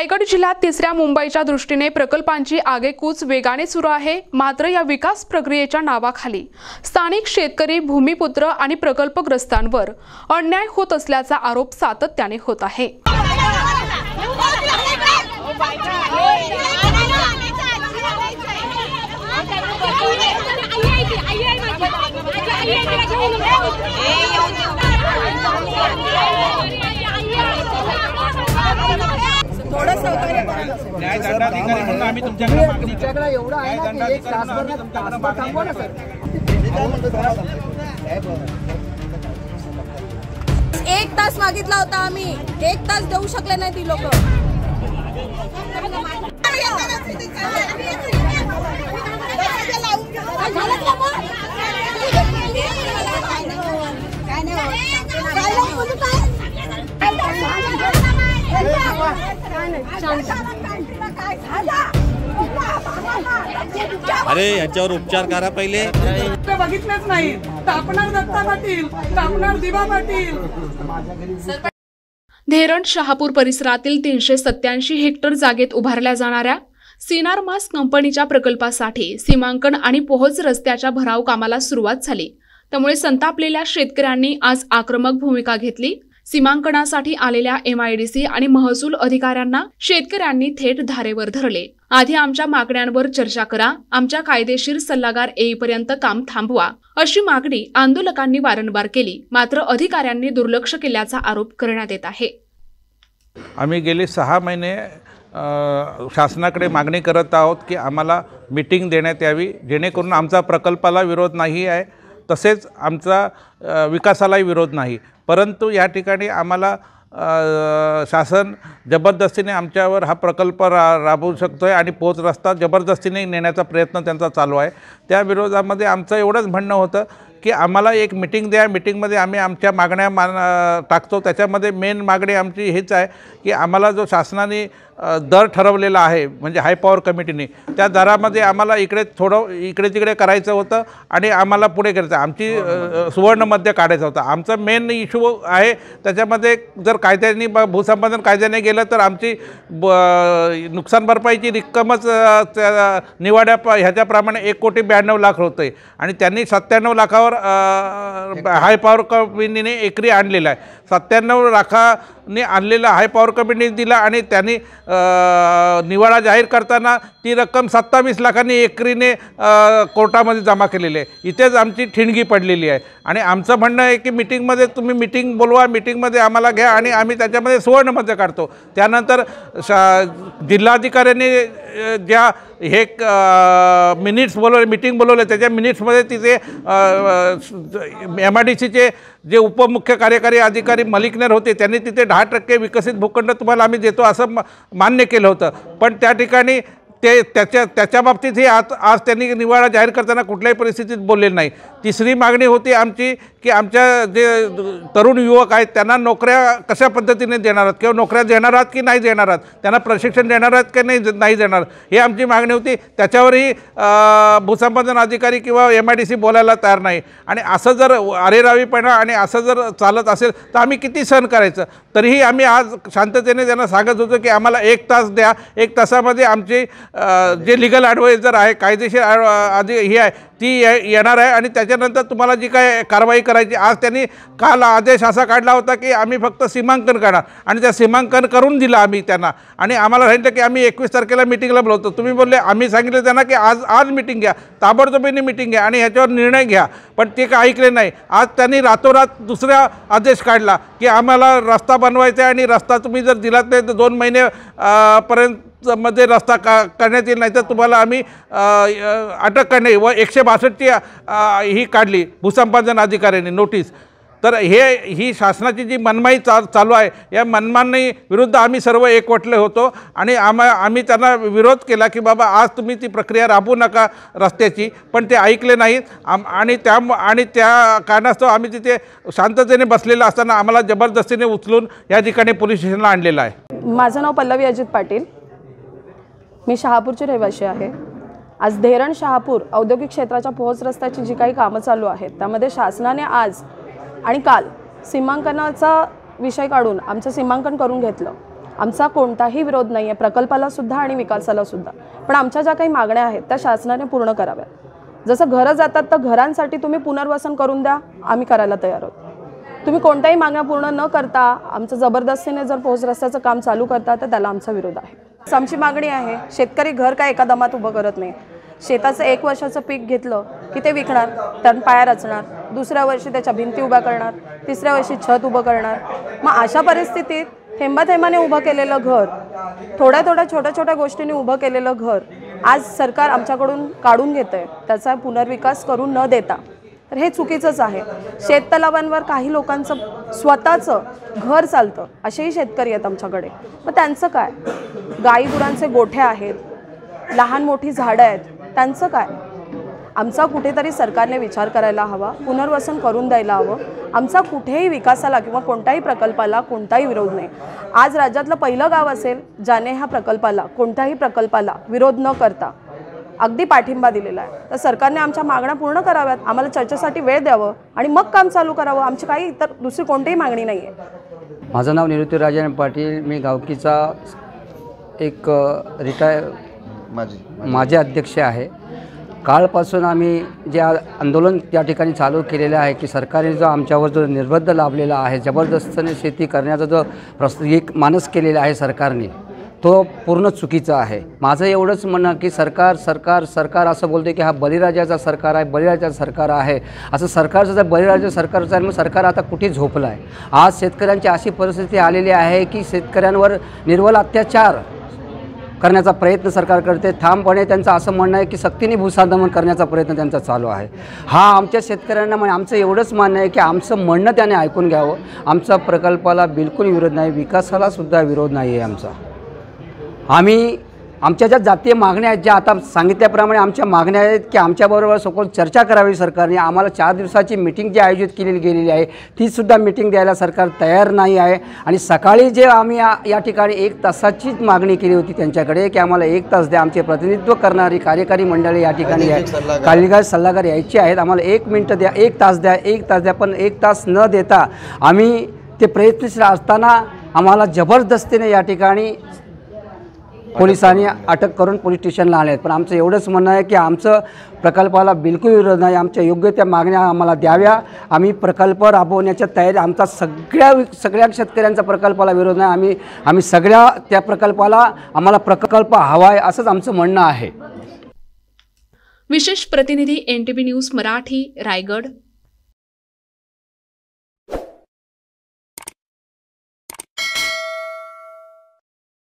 रायगड जिल्ह्यात तिसऱ्या मुंबईच्या दृष्टीने प्रकल्पांची आगेकूच वेगाने सुरू आहे। मात्र या विकास प्रक्रियेच्या नावाखाली स्थानिक शेतकरी, भूमिपुत्र आणि प्रकल्पग्रस्तांवर अन्याय होत असल्याचा आरोप सातत्याने होत आहे। थोड़ा सहकार्य करा। न्याय दंडाधिकारी म्हणून आम्ही तुमच्याकडे मागणी तुमच्याकडे एवढं आहे ना की एक तासभर थांबवा ना सर। एक तास मागितला होता आम्ही, एक तास देऊ शकले नाही ती लोक। अरे याच्यावर उपचार करा पहिले। बघितलेच नाही। तापणार दत्ता पाटील, तापणार दिवा पाटील। धेरण शहापूर परिसरातील 387 हेक्टर जागेत उभारल्या जाणाऱ्या सीनार मास कंपनीच्या प्रकल्पासाठी सीमांकन आणि पोहोच रस्त्याच्या भराव कामाला सुरुवात झाली। त्यामुळे संतापलेल्या शेतकऱ्यांनी आज आक्रमक भूमिका घेतली। सीमांकनासाठी आलेल्या MIDC आणि महसूल अधिकाऱ्यांना शेतकऱ्यांनी थेट धारेवर धरले। आधी आमच्या मागण्यांवर चर्चा करा, आमच्या कायदेशीर सल्लागार येईपर्यंत काम थांबवा, अशी मागणी आंदोलकांनी वारंवार केली। मात्र अधिकाऱ्यांनी दुर्लक्ष केल्याचा आरोप करण्यात येत आहे। आम्ही गेले 6 महिने शासनाकडे मागणी करत आहोत की आम्हाला मीटिंग देण्यात यावी, जेणेकरून आमचा प्रकल्पाला विरोध नाही आहे, तसेच आमचा विकासालाही विरोध नाही। परंतु या ठिकाणी आम्हाला शासन जबरदस्तीने आमच्यावर हा प्रकल्प राबवू शकतो आहे आणि पोच रस्ता जबरदस्तीने नेण्याचा प्रयत्न त्यांचा चालू आहे। त्या विरोधामध्ये आमचं एवढंच म्हणणं होतं की आम्हाला एक मीटिंग द्या, मीटिंगमध्ये आम्ही आमच्या मागण्या टाकतो। त्याच्यामध्ये मेन मागणी आमची हेच आहे की आम्हाला जो शासनाने दर ठरवलेला आहे, म्हणजे हाय पॉवर कमिटीने, त्या दरामध्ये आम्हाला इकडे तिकडे करायचं होतं आणि आम्हाला पुढे करायचं, आमची सुवर्ण मध्य काढायचं होतं। आमचा मेन इश्यू आहे त्याच्यामध्ये जर कायद्याने भूसंपादन कायद्याने गेलं तर आमची नुकसान भरपाईची रक्कमच निवाड्या ह्याच्याप्रमाणे 1,92,00,000 होते आणि त्यांनी 97 लाखावर हाय पॉवर कंपनीने एकरी आणलेला आहे। 97 लाखाने आणलेला हाय पॉवर कंपनीने दिला आणि त्यांनी निवाडा जाहीर करताना ती रक्कम 27 लाखांनी एकरीने कोर्टामध्ये जमा केलेली आहे। इथेच आमची ठिणगी पडलेली आहे आणि आमचं म्हणणं आहे की मीटिंगमध्ये तुम्ही मीटिंग बोलवा, मीटिंगमध्ये आम्हाला घ्या आणि आम्ही त्याच्यामध्ये सुवर्णमध्य काढतो। त्यानंतर जिल्हाधिकाऱ्यांनी ज्या हे मिनिट्स बोलवले, मीटिंग बोलवले, त्याच्या मिनिट्समध्ये तिथे MIDCचे जे उपमुख्य कार्यकारी अधिकारी मलिकनेर होते, त्यांनी तिथे 10% विकसित भूखंड तुम्हाला आम्ही देतो असं मान्य केलं होतं। पण त्या ठिकाणी त्याच्या बाबतीतही आज त्यांनी निवाडा जाहीर करताना कुठल्याही परिस्थितीत बोलले नाही। तिसरी मागणी होती आमची की आमच्या जे तरुण युवक आहेत त्यांना नोकऱ्या कशा पद्धतीने देणार आहात, किंवा नोकऱ्या देणार आहात की नाही देणार आहात, त्यांना प्रशिक्षण देणार आहात की नाही देणार, ही आमची मागणी होती। त्याच्यावरही भूसंपादन अधिकारी किंवा MIDC बोलायला तयार नाही। आणि असं जर अरेरावीपणा आणि असं जर चालत असेल तर आम्ही किती सहन करायचं। तरीही आम्ही आज शांततेने त्यांना सांगत होतो की आम्हाला 1 तास द्या, 1 तासामध्ये आमचे जे लीगल ॲडवायझर आहे, कायदेशीर ही आहे, ती येणार आहे आणि त्याच्यानंतर तुम्हाला जी काय कारवाई करायची। आज त्यांनी काल आदेश असा काढला होता की आम्ही फक्त सीमांकन करणार आणि त्या सीमांकन करून दिलं आम्ही त्यांना आणि आम्हाला सांगितलं की आम्ही 21 तारखेला मीटिंगला बोलवतो। तुम्ही बोलले, आम्ही सांगितलं त्यांना की आज मीटिंग घ्या, ताबडतोबीने मीटिंग घ्या आणि ह्याच्यावर निर्णय घ्या, पण ते काय ऐकले नाही। आज त्यांनी रातोरात दुसरा आदेश काढला की आम्हाला रस्ता बनवायचा आहे आणि रस्ता तुम्ही जर दिलात नाही तर 2 महिने पर्यंत मध्ये रस्ता करण्यात येईल, नाही तर तुम्हाला आम्ही अटक करणे व 162ची ही काढली भूसंपादन अधिकाऱ्यांनी नोटीस। तर ही शासनाची जी मनमाई चालू आहे, या मनमानी विरुद्ध आम्ही सर्व एकवटले होतो आणि आम्ही त्यांना विरोध केला की बाबा आज तुम्ही ती प्रक्रिया राबवू नका रस्त्याची, पण ते ऐकले नाहीत आणि त्या कारणास्तव आम्ही तिथे शांततेने बसलेलं असताना आम्हाला जबरदस्तीने उचलून या ठिकाणी पोलीस स्टेशनला आणलेलं आहे। माझं नाव पल्लवी अजित पाटील, मी शहापूरचे रहिवासी आहे। आज धेरण शहापूर औद्योगिक क्षेत्राच्या पोहोच रस्त्याची जी काही कामं चालू आहेत त्यामध्ये शासनाने आज आणि काल सीमांकनाचा विषय काढून आमचं सीमांकन करून घेतलं आमचा कोणताही विरोध नाही आहे प्रकल्पाला सुद्धा आणि विकासाला सुद्धा, पण आमच्या ज्या काही मागण्या आहेत त्या शासनाने पूर्ण कराव्यात। जसं घरं जातात तर घरांसाठी तुम्ही पुनर्वसन करून द्या, आम्ही करायला तयार आहोत। तुम्ही कोणत्याही मागण्या पूर्ण न करता आमचं जबरदस्तीने जर पोहोच रस्त्याचं काम चालू करता तर त्याला आमचा विरोध आहे। आमची मागणी आहे, शेतकरी घर काय एका दमात उभं करत नाही। शेताचं 1 वर्षाचं पीक घेतलं की ते विकणार, त्यात पाया रचणार, दुसऱ्या वर्षी त्याच्या भिंती उभ्या करणार, तिसऱ्या वर्षी छत उभं करणार। मग अशा परिस्थितीत थेंबाथेंबाने उभं केलेलं घर, थोड्या छोट्या छोट्या गोष्टींनी उभं केलेलं घर आज सरकार आमच्याकडून काढून घेतंय, त्याचा पुनर्विकास करून न देता, तर हे चुकीचंच आहे। शेततलावांवर काही लोकांचं स्वतःचं घर चालतं, असेही शेतकरी आहेत आमच्याकडे, मग त्यांचं काय? गाई गुरांचे गोठे आहेत, लहान मोठी झाडं आहेत, त्यांचं काय? आमचा कुठेतरी सरकारने विचार करायला हवा, पुनर्वसन करून द्यायला हवं। आमचा कुठेही विकासाला किंवा कोणत्याही प्रकल्पाला कोणताही विरोध नाही। आज राज्यातलं पहिलं गाव असेल ज्याने ह्या प्रकल्पाला, कोणत्याही प्रकल्पाला विरोध न करता अगदी पाठिंबा दिलेला आहे। तर सरकारने आमच्या मागण्या पूर्ण कराव्यात, आम्हाला चर्चेसाठी वेळ द्यावं आणि मग काम चालू करावं। आमची काही इतर दुसरी कोणतीही मागणी नाही आहे। माझं नाव निवृत्ती राजन पाटील, मी गावकीचा एक माझे अध्यक्ष आहे। कालपासून आम्ही जे आंदोलन त्या ठिकाणी चालू केलेलं आहे की सरकारने जो आमच्यावर जो निर्बंध लाभलेला आहे, जबरदस्तीने शेती करण्याचा जो एक मानस केलेला आहे सरकारने, तो पूर्ण चुकीचा आहे। माझं एवढंच म्हणणं की सरकार असं बोलते की हा बळीराजाचा सरकार आहे, बळीराजाचं सरकार आहे। असं सरकारचं जर बळीराजाचं सरकारचं आहे, मग सरकार आता कुठे झोपलं आहे? आज शेतकऱ्यांची अशी परिस्थिती आलेली आहे की शेतकऱ्यांवर निर्बल अत्याचार करण्याचा प्रयत्न सरकार करते। ठामपणे त्यांचं असं म्हणणं आहे की सक्तीने भूसंपादन करण्याचा प्रयत्न त्यांचा चालू आहे। हा आमच्या शेतकऱ्यांना आमचं एवढंच मान्य आहे की आमचं म्हणणं त्याने ऐकून घ्यावं। आमचा प्रकल्पाला बिलकुल विरोध नाही, विकासाला सुद्धा विरोध नाही आहे आमचा। आम्ही आमच्या ज्या जातीय मागण्या आहेत, ज्या आता सांगितल्याप्रमाणे आमच्या मागण्या आहेत की आमच्याबरोबर सखोल चर्चा करावी सरकारने। आम्हाला 4 दिवसाची मीटिंग जी आयोजित केलेली गेलेली आहे तीसुद्धा मीटिंग द्यायला सरकार तयार नाही आहे। आणि सकाळी जे आम्ही या ठिकाणी 1 तासाचीच मागणी केली होती त्यांच्याकडे की आम्हाला 1 तास द्या, आमचे प्रतिनिधित्व करणारी कार्यकारी मंडळी या ठिकाणी आहे, कार्यकारी सल्लागार यायचे आहेत, आम्हाला 1 मिनिट द्या, 1 तास द्या, 1 तास द्या, पण 1 तास न देता आम्ही ते प्रयत्नशील असताना आम्हाला जबरदस्तीने या ठिकाणी पोलिसांनी अटक करून पोलीस स्टेशनला आणले। पण आमचं एवढंच म्हणणं आहे की आमचं प्रकल्पाला बिलकुल विरोध नाही, आमच्या योग्य त्या मागण्या आम्हाला द्याव्या। आम्ही प्रकल्प राबवण्याच्या तयारी, आमचा सगळ्या शेतकऱ्यांचा प्रकल्पाला विरोध नाही, आम्ही सगळ्या त्या प्रकल्पाला, आम्हाला प्रकल्प हवा आहे असंच आमचं म्हणणं आहे। विशेष प्रतिनिधी NTV न्यूज मराठी, रायगड।